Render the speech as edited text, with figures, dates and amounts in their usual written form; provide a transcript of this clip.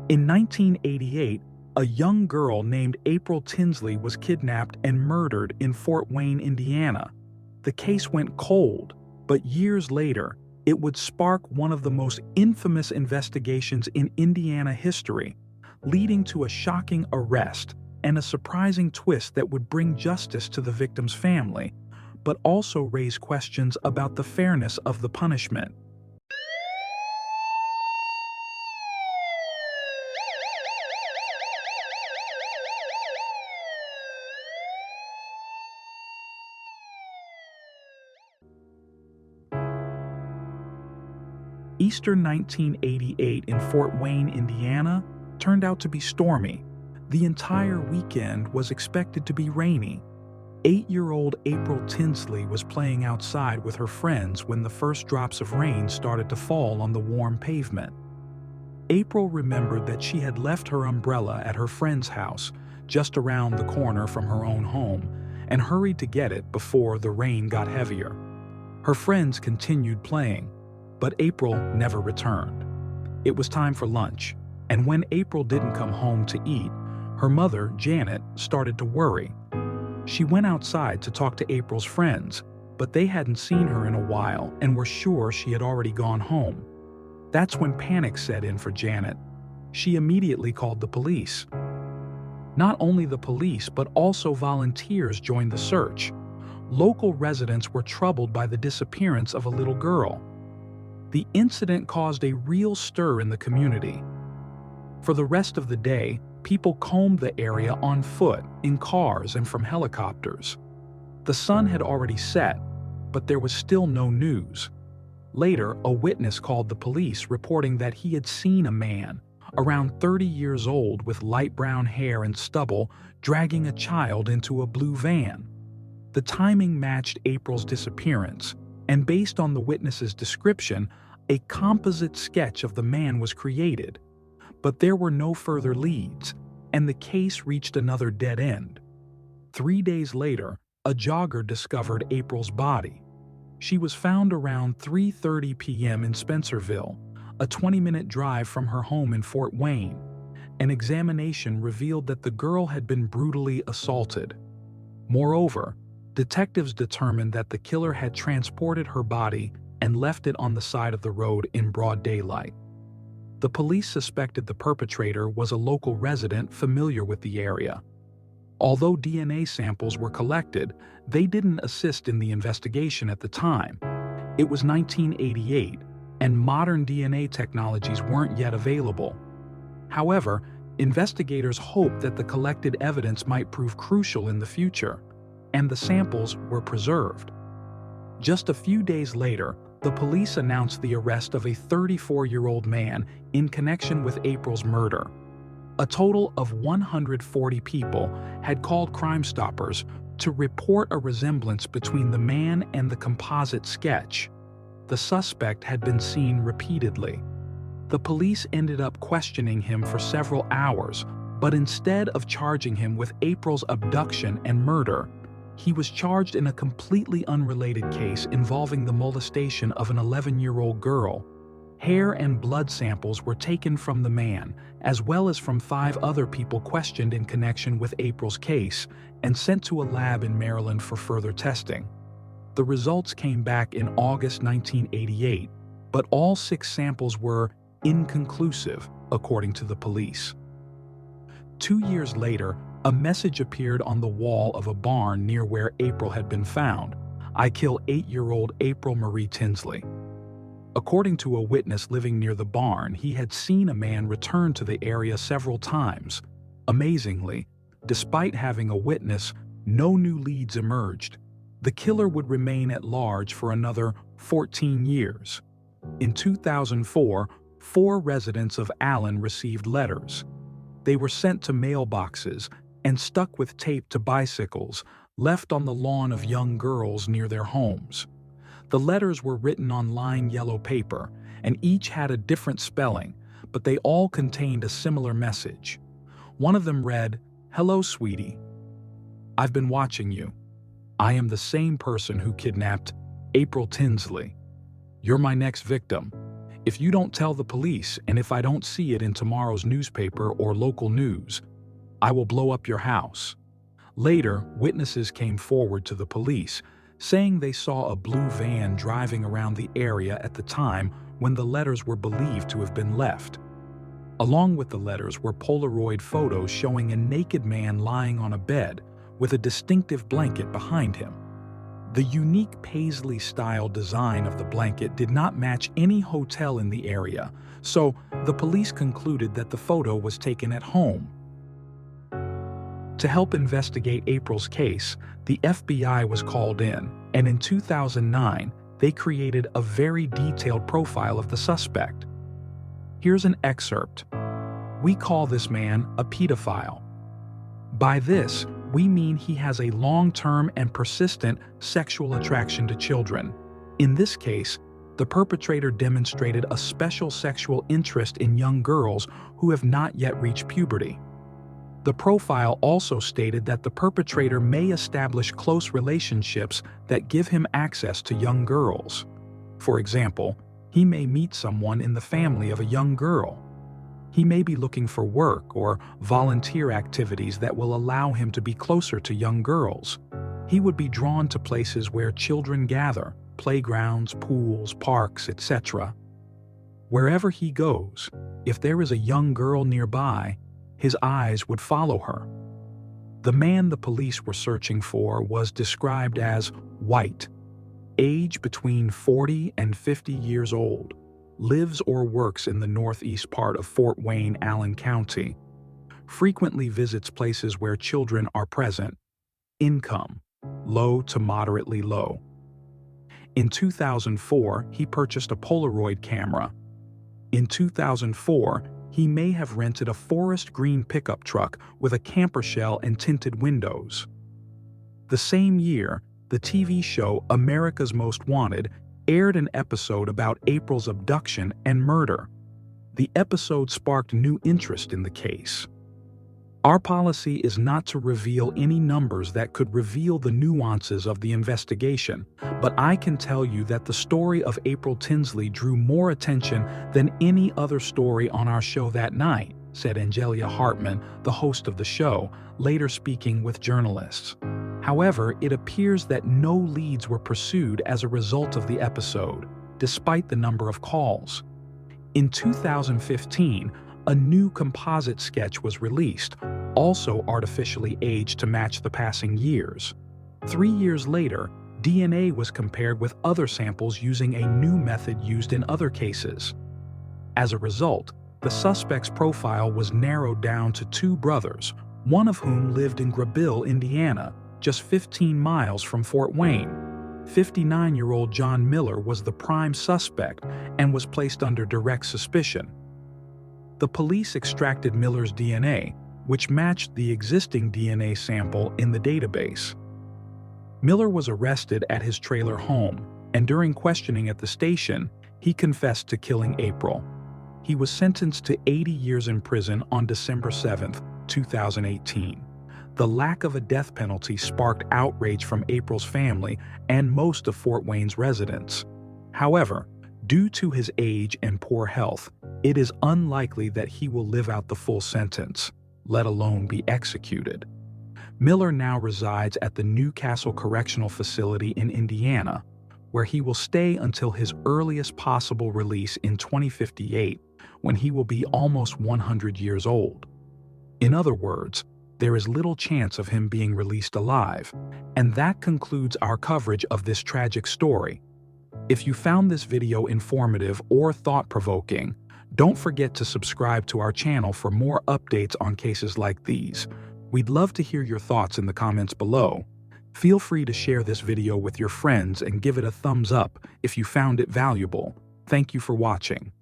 In 1988, a young girl named April Tinsley was kidnapped and murdered in Fort Wayne, Indiana. The case went cold, but years later, it would spark one of the most infamous investigations in Indiana history, leading to a shocking arrest and a surprising twist that would bring justice to the victim's family, but also raise questions about the fairness of the punishment. Easter 1988 in Fort Wayne, Indiana, turned out to be stormy. The entire weekend was expected to be rainy. 8-year-old April Tinsley was playing outside with her friends when the first drops of rain started to fall on the warm pavement. April remembered that she had left her umbrella at her friend's house, just around the corner from her own home, and hurried to get it before the rain got heavier. Her friends continued playing, but April never returned. It was time for lunch, and when April didn't come home to eat, her mother, Janet, started to worry. She went outside to talk to April's friends, but they hadn't seen her in a while and were sure she had already gone home. That's when panic set in for Janet. She immediately called the police. Not only the police, but also volunteers joined the search. Local residents were troubled by the disappearance of a little girl. The incident caused a real stir in the community. For the rest of the day, people combed the area on foot, in cars, and from helicopters. The sun had already set, but there was still no news. Later, a witness called the police reporting that he had seen a man, around 30 years old with light brown hair and stubble, dragging a child into a blue van. The timing matched April's disappearance, and based on the witness's description, a composite sketch of the man was created. But there were no further leads, and the case reached another dead end. 3 days later, a jogger discovered April's body. She was found around 3:30 p.m. in Spencerville, a 20-minute drive from her home in Fort Wayne. An examination revealed that the girl had been brutally assaulted. Moreover, detectives determined that the killer had transported her body and left it on the side of the road in broad daylight. The police suspected the perpetrator was a local resident familiar with the area. Although DNA samples were collected, they didn't assist in the investigation at the time. It was 1988, and modern DNA technologies weren't yet available. However, investigators hoped that the collected evidence might prove crucial in the future, and the samples were preserved. Just a few days later, the police announced the arrest of a 34-year-old man in connection with April's murder. A total of 140 people had called Crime Stoppers to report a resemblance between the man and the composite sketch. The suspect had been seen repeatedly. The police ended up questioning him for several hours, but instead of charging him with April's abduction and murder, he was charged in a completely unrelated case involving the molestation of an 11-year-old girl. Hair and blood samples were taken from the man, as well as from 5 other people questioned in connection with April's case, and sent to a lab in Maryland for further testing. The results came back in August 1988, but all 6 samples were inconclusive, according to the police. 2 years later, a message appeared on the wall of a barn near where April had been found. "I kill 8-year-old April Marie Tinsley." According to a witness living near the barn, he had seen a man return to the area several times. Amazingly, despite having a witness, no new leads emerged. The killer would remain at large for another 14 years. In 2004, 4 residents of Allen received letters. They were sent to mailboxes and stuck with tape to bicycles left on the lawn of young girls near their homes. The letters were written on lined yellow paper, and each had a different spelling, but they all contained a similar message. One of them read, "Hello, sweetie. I've been watching you. I am the same person who kidnapped April Tinsley. You're my next victim. If you don't tell the police, and if I don't see it in tomorrow's newspaper or local news, I will blow up your house." Later, witnesses came forward to the police, saying they saw a blue van driving around the area at the time when the letters were believed to have been left. Along with the letters were Polaroid photos showing a naked man lying on a bed with a distinctive blanket behind him. The unique paisley-style design of the blanket did not match any hotel in the area, so the police concluded that the photo was taken at home. To help investigate April's case, the FBI was called in, and in 2009, they created a very detailed profile of the suspect. Here's an excerpt. "We call this man a pedophile. By this, we mean he has a long-term and persistent sexual attraction to children. In this case, the perpetrator demonstrated a special sexual interest in young girls who have not yet reached puberty. The profile also stated that the perpetrator may establish close relationships that give him access to young girls. For example, he may meet someone in the family of a young girl. He may be looking for work or volunteer activities that will allow him to be closer to young girls. He would be drawn to places where children gather, playgrounds, pools, parks, etc. Wherever he goes, if there is a young girl nearby, his eyes would follow her. The man the police were searching for was described as white, age between 40 and 50 years old, lives or works in the northeast part of Fort Wayne, Allen County, frequently visits places where children are present, income, low to moderately low. In 2004, he purchased a Polaroid camera. In 2004, he may have rented a forest green pickup truck with a camper shell and tinted windows. The same year, the TV show America's Most Wanted aired an episode about April's abduction and murder. The episode sparked new interest in the case. Our policy is not to reveal any numbers that could reveal the nuances of the investigation, but I can tell you that the story of April Tinsley drew more attention than any other story on our show that night, said Angelia Hartman, the host of the show, later speaking with journalists. However, it appears that no leads were pursued as a result of the episode, despite the number of calls. In 2015, a new composite sketch was released, also artificially aged to match the passing years. 3 years later, DNA was compared with other samples using a new method used in other cases. As a result, the suspect's profile was narrowed down to 2 brothers, one of whom lived in Grabille, Indiana, just 15 miles from Fort Wayne. 59-year-old John Miller was the prime suspect and was placed under direct suspicion. The police extracted Miller's DNA, which matched the existing DNA sample in the database. Miller was arrested at his trailer home, and during questioning at the station, he confessed to killing April. He was sentenced to 80 years in prison on December 7, 2018. The lack of a death penalty sparked outrage from April's family and most of Fort Wayne's residents. However, due to his age and poor health, it is unlikely that he will live out the full sentence, let alone be executed. Miller now resides at the Newcastle Correctional Facility in Indiana, where he will stay until his earliest possible release in 2058, when he will be almost 100 years old. In other words, there is little chance of him being released alive, and that concludes our coverage of this tragic story. If you found this video informative or thought-provoking, don't forget to subscribe to our channel for more updates on cases like these. We'd love to hear your thoughts in the comments below. Feel free to share this video with your friends and give it a thumbs up if you found it valuable. Thank you for watching.